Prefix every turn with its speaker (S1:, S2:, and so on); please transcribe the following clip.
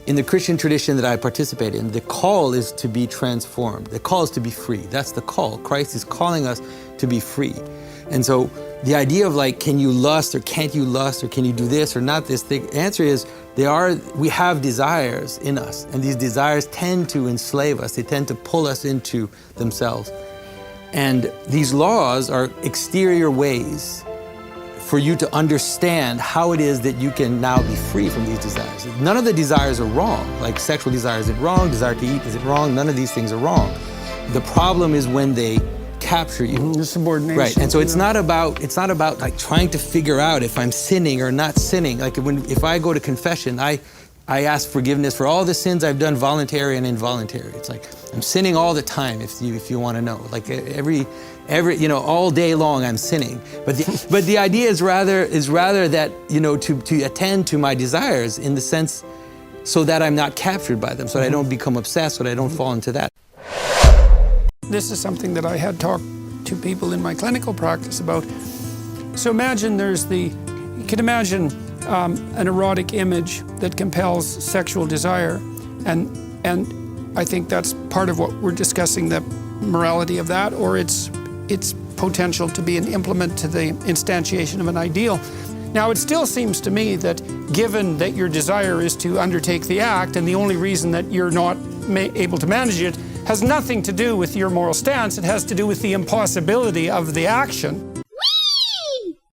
S1: in the Christian tradition that I participate in, the call is to be transformed. The call is to be free. That's the call. Christ is calling us to be free. And so the idea of like, can you lust or can't you lust or can you do this or not this? The answer is we have desires in us, and these desires tend to enslave us. They tend to pull us into themselves. And these laws are exterior ways for you to understand how it is that you can now be free from these desires. None of the desires are wrong. Like sexual desire isn't wrong, desire to eat isn't wrong, none of these things are wrong. The problem is when they capture you.
S2: The subordination.
S1: Right, and so it's not about like trying to figure out if I'm sinning or not sinning. Like if I go to confession, I ask forgiveness for all the sins I've done, voluntary and involuntary. It's like I'm sinning all the time, if you want to know. Like every all day long I'm sinning. But the idea is rather that to attend to my desires in the sense so that I'm not captured by them, so that I don't become obsessed, so that I don't fall into that.
S2: This is something that I had talked to people in my clinical practice about. So imagine you can imagine an erotic image that compels sexual desire, and I think that's part of what we're discussing, the morality of that, or its potential to be an implement to the instantiation of an ideal. Now, it still seems to me that given that your desire is to undertake the act, and the only reason that you're not able to manage it has nothing to do with your moral stance, it has to do with the impossibility of the action.